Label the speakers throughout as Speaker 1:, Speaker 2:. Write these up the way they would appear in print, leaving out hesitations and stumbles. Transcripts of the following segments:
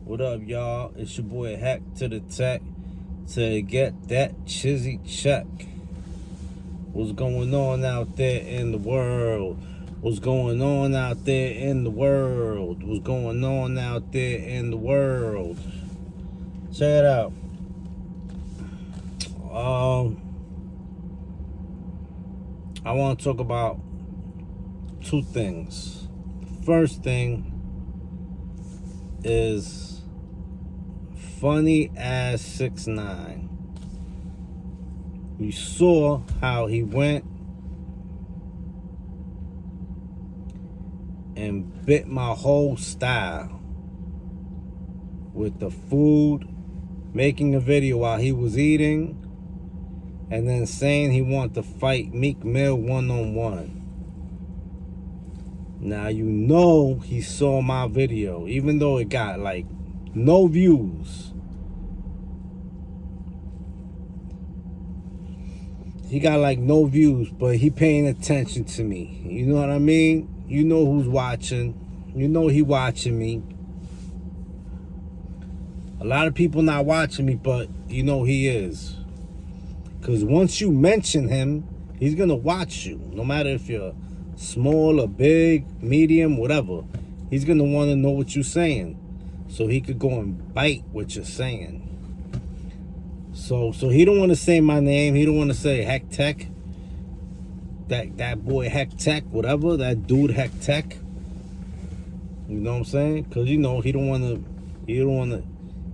Speaker 1: What up, y'all? It's your boy Hack to the Tech to get that chizzy check. What's going on out there in the world? What's going on out there in the world? What's going on out there in the world? Check it out. I want to talk about two things. First thing is funny ass 6ix9ine. You saw how he went and bit my whole style with the food, making a video while he was eating, and then saying he wanted to fight Meek Mill one-on-one. Now you know he saw my video, even though it got like no views. He got like no views, but he paying attention to me. You know what I mean? You know who's watching. You know he watching me. A lot of people not watching me, but you know he is. Because once you mention him, he's going to watch you. No matter if you're small or big, medium, whatever. He's going to want to know what you're saying. So he could go and bite what you're saying. So he don't want to say my name. He don't want to say Hack Tech. That boy Hack Tech, whatever. That dude Hack Tech. You know what I'm saying? Because, you know, he don't want to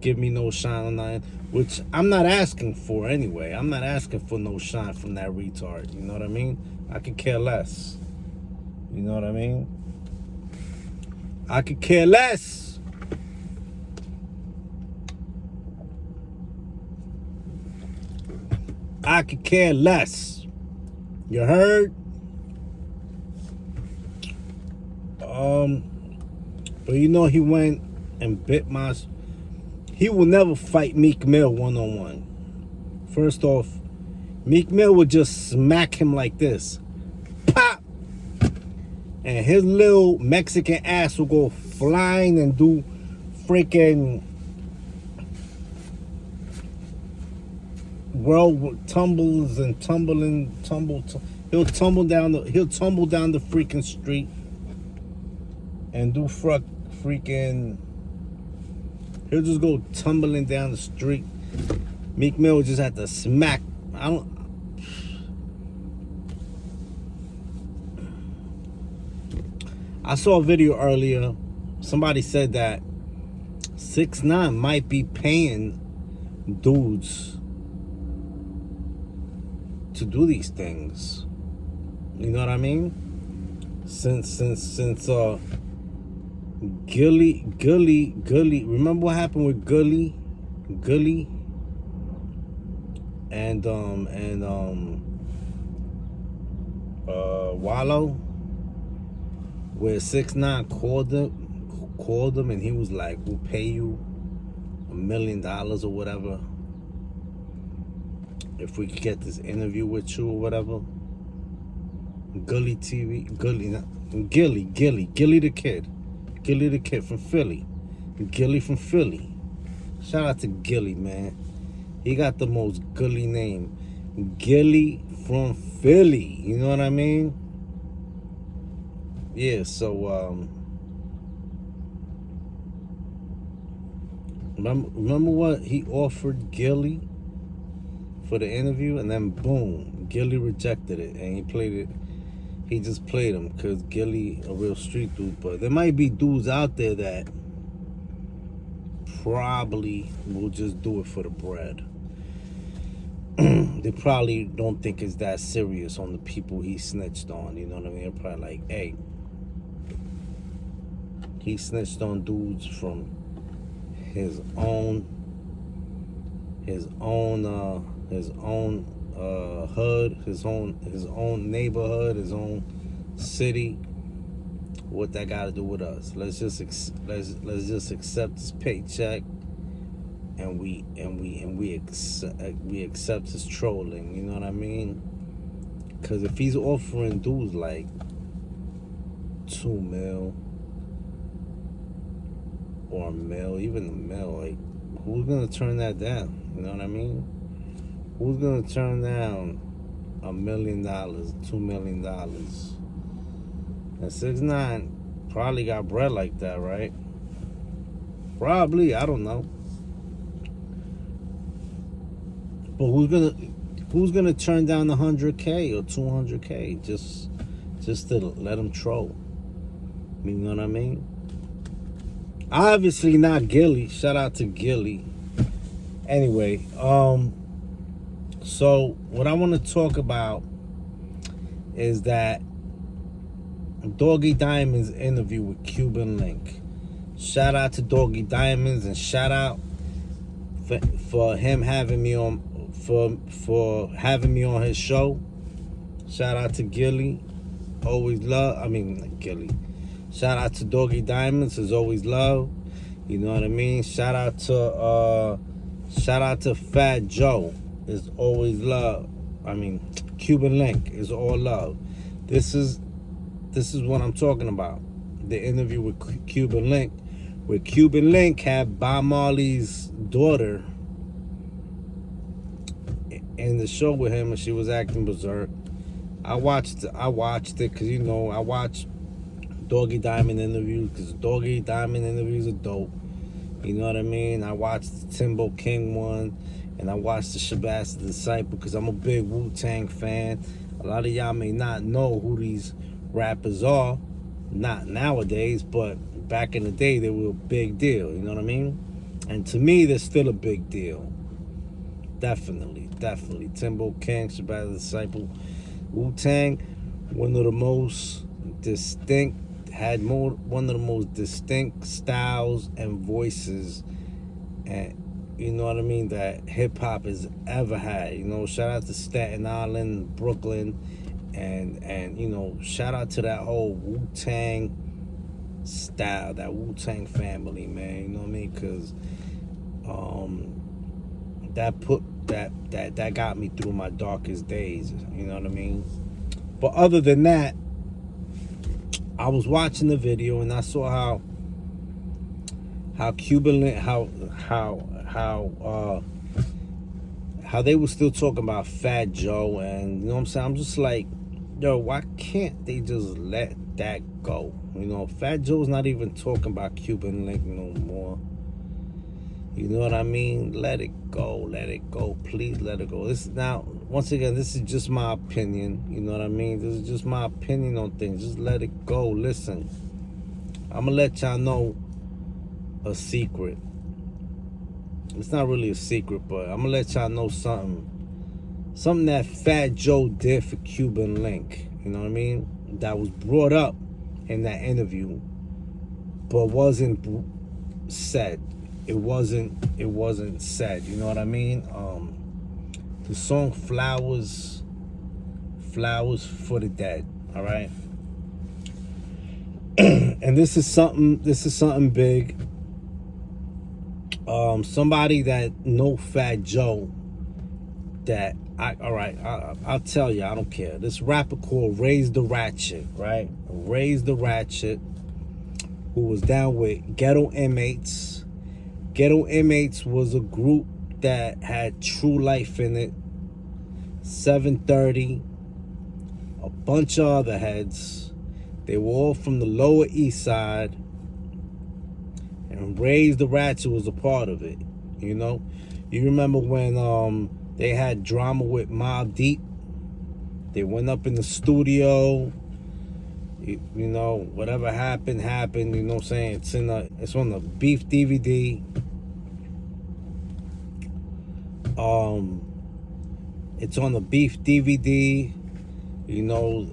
Speaker 1: give me no shine on nothing. Which I'm not asking for anyway. I'm not asking for no shine from that retard. You know what I mean? I could care less. You know what I mean? I could care less. I could care less. You heard? But you know he went and bit my... He will never fight Meek Mill one-on-one. First off, Meek Mill would just smack him like this. Pop! And his little Mexican ass will go flying and do freaking world tumbles and he'll tumble down the freaking street and do freaking he'll just go tumbling down the street. Meek Mill just had to smack. I saw a video earlier. Somebody said that 6ix9ine might be paying dudes to do these things. You know what I mean? Since Gully, remember what happened with Gully and Wallow, where 6ix9ine called him and he was like, we'll pay you $1 million or whatever if we could get this interview with you or whatever. Gully the kid from Philly. Gilly from Philly. Shout out to Gilly, man. He got the most Gully name. Gilly from Philly. You know what I mean? Yeah, so remember what he offered Gilly for the interview, and then boom, Gilly rejected it, and he played it. He just played him because Gilly a real street dude. But there might be dudes out there that probably will just do it for the bread. They probably don't think it's that serious on the people he snitched on. You know what I mean? They're probably like, hey, he snitched on dudes from his own hood, his own neighborhood, his own city. What that got to do with us? Let's just accept this paycheck, and we accept his trolling. You know what I mean? Because if he's offering dudes like $2 million, or a mill, even a mill. Like, who's gonna turn that down? You know what I mean? Who's gonna turn down $1 million, $2 million? And 6ix9ine probably got bread like that, right? Probably, I don't know. But who's gonna turn down the 100K or 200K just to let them troll? You know what I mean? Obviously not Gilly. Shout out to Gilly. Anyway, so what I want to talk about is that Doggy Diamond's interview with Cuban Link. Shout out to Doggy Diamonds, and shout out for him having me on for having me on his show. Shout out to Gilly. Always love. I mean, Gilly. Shout out to Doggy Diamonds. Is always love. You know what I mean? Shout out to Fat Joe. Is always love. I mean, Cuban Link is all love. This is what I'm talking about. The interview with Cuban Link, where Cuban Link had Bob Marley's daughter in the show with him, and she was acting berserk. I watched it because, you know, I watch Doggy Diamond interviews because Doggy Diamond interviews are dope. You know what I mean? I watched the Timbo King one, and I watched the Shabazz the Disciple because I'm a big Wu-Tang fan. A lot of y'all may not know who these rappers are, not nowadays, but back in the day they were a big deal. You know what I mean? And to me, they're still a big deal. Definitely. Timbo King, Shabazz the Disciple, Wu-Tang, one of the most distinct styles and voices, and you know what I mean, that hip hop has ever had. You know, shout out to Staten Island, Brooklyn, and you know, shout out to that whole Wu-Tang style, that Wu-Tang family, man. You know what I mean? Because that got me through my darkest days. You know what I mean? But other than that, I was watching the video and I saw how Cuban, how they were still talking about Fat Joe, and you know what I'm saying? I'm just like, yo, why can't they just let that go? You know, Fat Joe's not even talking about Cuban Link no more. You know what I mean? Let it go, please let it go. This is now, once again, this is just my opinion. You know what I mean? This is just my opinion on things. Just let it go. Listen, I'm gonna let y'all know a secret. It's not really a secret, but I'm gonna let y'all know something that Fat Joe did for Cuban Link. You know what I mean? That was brought up in that interview, but wasn't said. It wasn't said. You know what I mean? The song Flowers for the Dead. All right. And this is something big. Somebody that know Fat Joe, that I'll tell you, I don't care. This rapper called Raise the Ratchet, right? Raise the Ratchet, who was down with Ghetto Inmates. Ghetto Inmates was a group that had True Life in it, 730, a bunch of other heads. They were all from the Lower East Side, and Raise the Ratchet was a part of it. You know, you remember when they had drama with Mobb Deep? They went up in the studio. You know, whatever happened. You know what I'm saying? It's on the Beef DVD. It's on the Beef DVD. You know,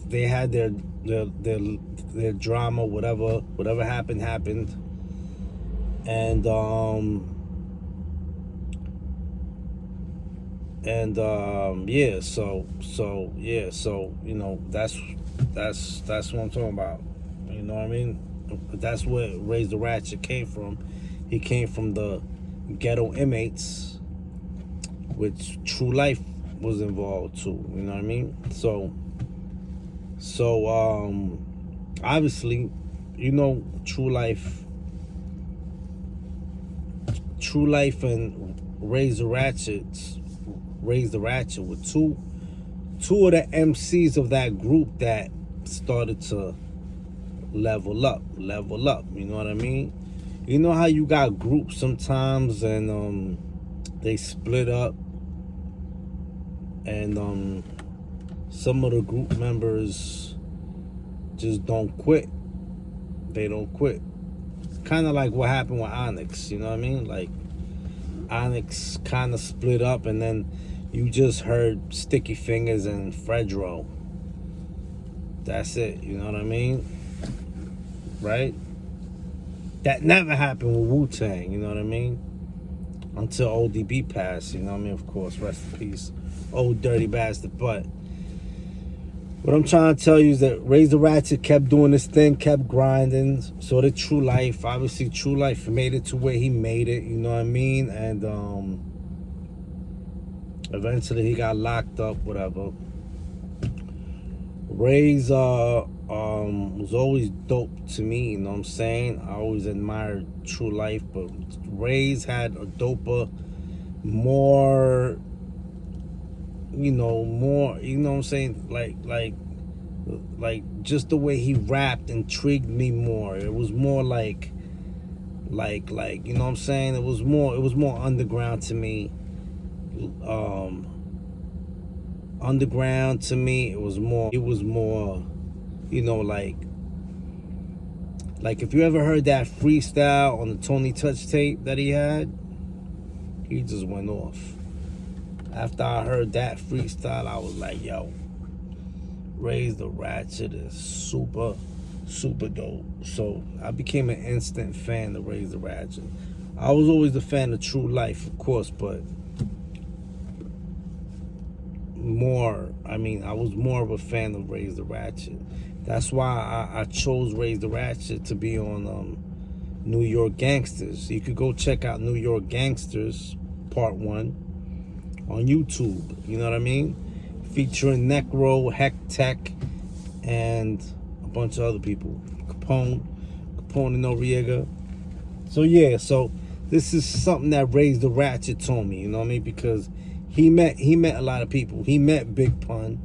Speaker 1: they had their drama. Whatever happened. And yeah, so you know, that's what I'm talking about. You know what I mean? That's where Raise the Ratchet came from. He came from the Ghetto Inmates, which True Life was involved too. You know what I mean? So obviously you know, True Life and Raise the Ratchets, Raise the Ratchet were two of the MCs of that group that started to level up. You know what I mean? You know how you got groups sometimes and they split up and some of the group members just don't quit. They don't quit. Kind of like what happened with Onyx, you know what I mean? Like Onyx kind of split up and then you just heard Sticky Fingers and Fredro. That's it, you know what I mean? Right? That never happened with Wu-Tang, you know what I mean? Until ODB passed, you know what I mean? Of course, rest in peace. Old dirty bastard. But what I'm trying to tell you is that Raise the Ratchet kept doing this thing, kept grinding. So did True Life. Obviously, True Life made it to where he made it, you know what I mean? And eventually he got locked up, whatever. Raise was always dope to me, you know what I'm saying? I always admired True Life, but Raise had a doper, more, you know what I'm saying? Like just the way he rapped intrigued me more. It was more like, you know what I'm saying? It was more underground to me. Underground to me, it was more, you know, like if you ever heard that freestyle on the Tony Touch tape that he had, he just went off. After I heard that freestyle, I was like, yo, Raise the Ratchet is super, super dope. So I became an instant fan of Raise the Ratchet. I was always a fan of True Life, of course, but I was more of a fan of Raise the Ratchet. That's why I chose Raise the Ratchet to be on New York Gangsters. You could go check out New York Gangsters Part 1 on YouTube, you know what I mean? Featuring Necro, Heck Tech, and a bunch of other people. Capone and Noriega. So yeah, so this is something that Raise the Ratchet told me, you know what I mean? Because he met a lot of people. He met Big Pun.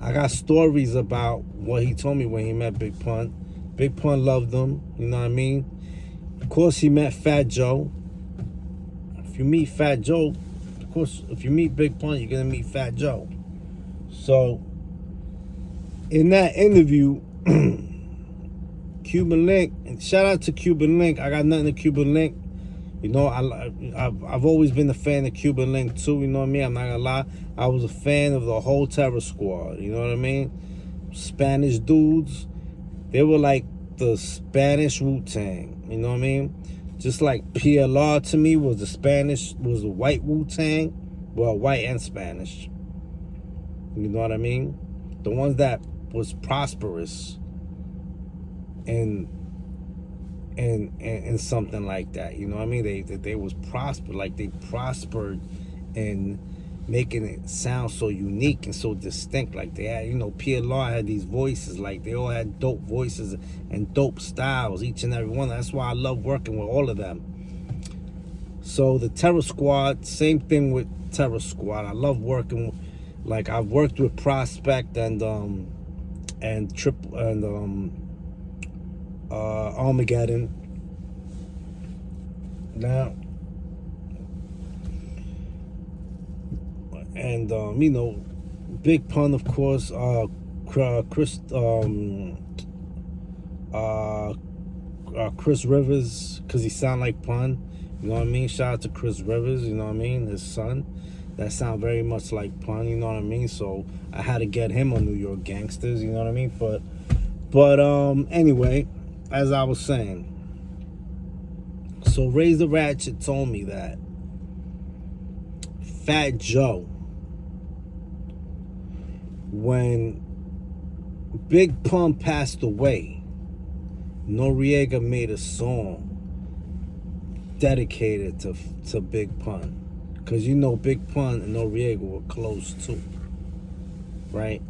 Speaker 1: I got stories about what he told me when he met Big Pun. Big Pun loved him, you know what I mean? Of course, he met Fat Joe. If you meet Fat Joe, of course, if you meet Big Pun, you're gonna meet Fat Joe. So, in that interview, Cuban Link, and shout out to Cuban Link. I got nothing to Cuban Link. You know, I've always been a fan of Cuban Link too, you know what I mean? I'm not gonna lie. I was a fan of the whole Terror Squad, you know what I mean? Spanish dudes. They were like the Spanish Wu-Tang, you know what I mean? Just like PLR to me was the white Wu-Tang. Well, white and Spanish. You know what I mean? The ones that was prosperous and something like that, you know what I mean? They was they prospered in making it sound so unique and so distinct. Like they had, you know, PLR had these voices, like they all had dope voices and dope styles, each and every one. That's why I love working with all of them. So the Terror Squad, same thing with Terror Squad. I love working with, like I've worked with Prospect and Armageddon. Now, and you know, Big Pun, of course, Chris Rivers, because he sound like Pun, you know what I mean? Shout out to Chris Rivers, you know what I mean? His son, that sound very much like Pun, you know what I mean? So I had to get him on New York Gangsters, you know what I mean? But anyway, as I was saying, so Raise the Ratchet told me that Fat Joe, when Big Pun passed away, Noriega made a song dedicated to Big Pun. Because you know Big Pun and Noriega were close too, right?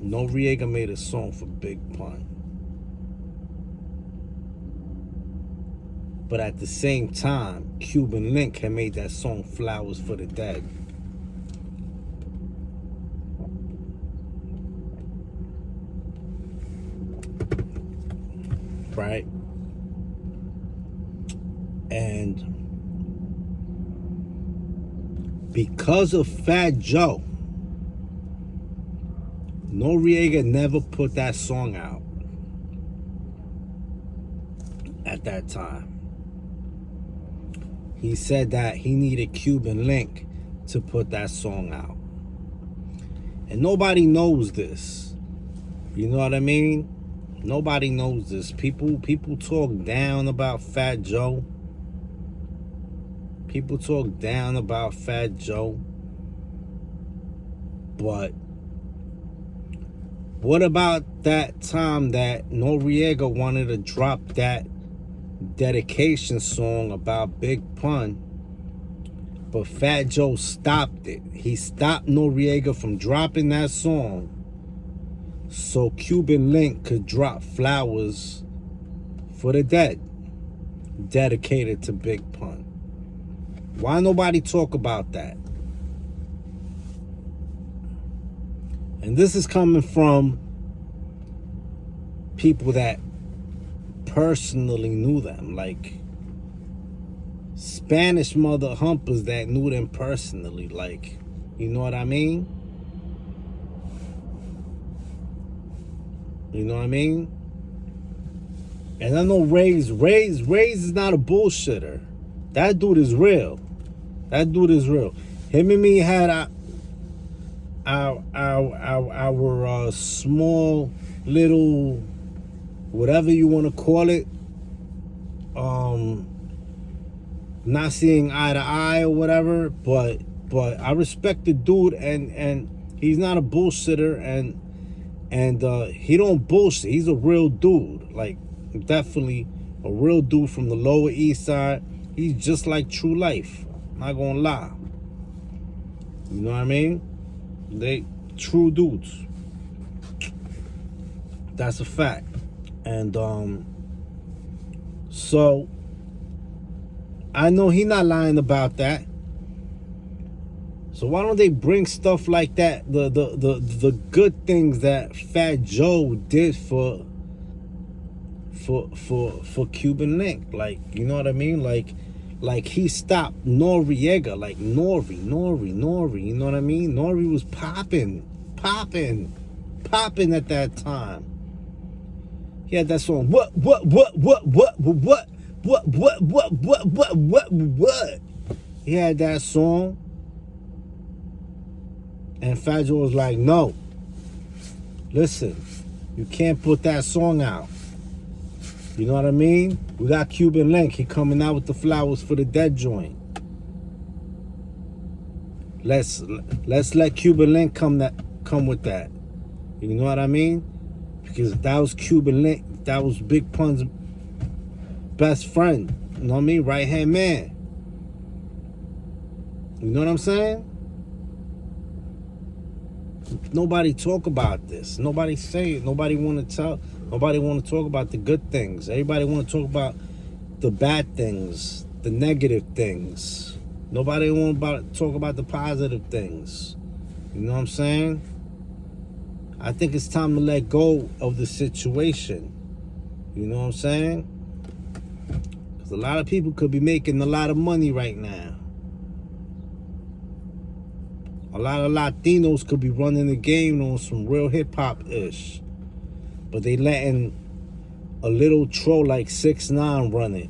Speaker 1: Noriega made a song for Big Pun. But at the same time, Cuban Link had made that song Flowers for the Dead. Right? And because of Fat Joe, Noriega never put that song out at that time. He said that he needed Cuban Link to put that song out. And nobody knows this. You know what I mean? Nobody knows this. People talk down about Fat Joe. People talk down about Fat Joe. But what about that time that Noriega wanted to drop that dedication song about Big Pun, but Fat Joe stopped it? He stopped Noriega from dropping that song so Cuban Link could drop Flowers for the Dead, dedicated to Big Pun. Why nobody talk about that? And this is coming from people that personally knew them, like Spanish mother humpers that knew them personally, like, you know what I mean? You know what I mean? And I know Ray's is not a bullshitter. That dude is real. That dude is real. Him and me had our small little, whatever you want to call it, not seeing eye to eye or whatever, but I respect the dude, and he's not a bullshitter, and he don't bullshit. He's a real dude, like definitely a real dude from the Lower East Side. He's just like True Life. I'm not gonna lie. You know what I mean? They true dudes. That's a fact. And so I know he not lying about that. So why don't they bring stuff like that, the good things that Fat Joe did for Cuban Link? Like, you know what I mean? Like he stopped Noriega, like Nore, you know what I mean? Nore was popping at that time. He had that song, what? He had that song. And Fat Joe was like, no. Listen, you can't put that song out. You know what I mean? We got Cuban Link. He coming out with the Flowers for the Dead joint. Let's let Cuban Link come with that. You know what I mean? Because that was Cuban Link. That was Big Pun's best friend. You know what I mean? Right hand man. You know what I'm saying? Nobody talk about this. Nobody say it. Nobody want to tell. Nobody want to talk about the good things. Everybody want to talk about the bad things, the negative things. Nobody want to talk about the positive things. You know what I'm saying? I think it's time to let go of the situation. You know what I'm saying? Because a lot of people could be making a lot of money right now. A lot of Latinos could be running the game on some real hip-hop-ish. But they letting a little troll like 6ix9ine run it.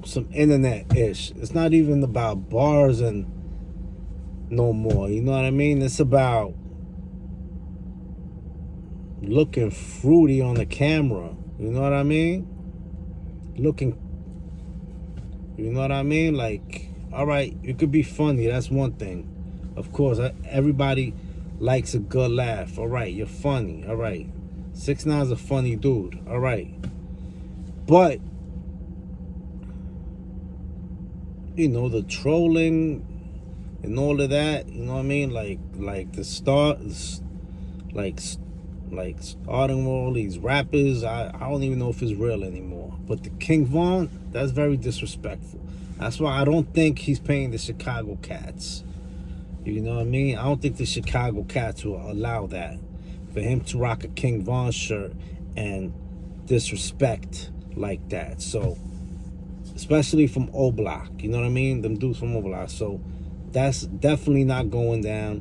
Speaker 1: Some internet-ish. It's not even about bars and no more. You know what I mean? It's about looking fruity on the camera. You know what I mean? Looking, you know what I mean? Like, all right, you could be funny. That's one thing. Of course, everybody likes a good laugh. All right, you're funny. All right. 6ix9ine's a funny dude. All right. But, you know, the trolling and all of that. You know what I mean? Like the start, like starting all these rappers. I don't even know if it's real anymore. But the King Von, that's very disrespectful. That's why I don't think he's paying the Chicago Cats. You know what I mean? I don't think the Chicago Cats will allow that. For him to rock a King Von shirt and disrespect like that. So, especially from O Block. You know what I mean? Them dudes from O Block. So, that's definitely not going down.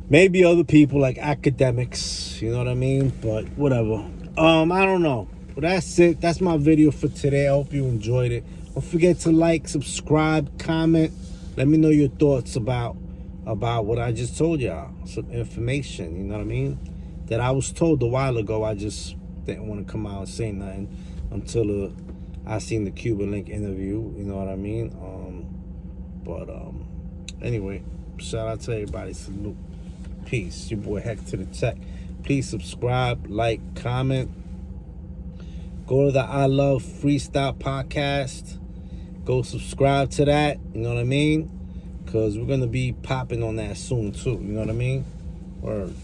Speaker 1: Maybe other people like academics. You know what I mean? But whatever. I don't know. But that's it. That's my video for today. I hope you enjoyed it. Don't forget to like, subscribe, comment. Let me know your thoughts about what I just told y'all. Some information, you know what I mean? That I was told a while ago. I just didn't want to come out and say nothing until I seen the Cuban Link interview. You know what I mean? Anyway, shout out to everybody. Salute. Peace. Your boy Heck to the Tech. Please subscribe, like, comment. Go to the I Love Freestyle podcast. Go subscribe to that. You know what I mean? Because we're going to be popping on that soon, too. You know what I mean? Word.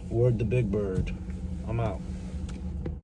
Speaker 1: Word the big bird. I'm out.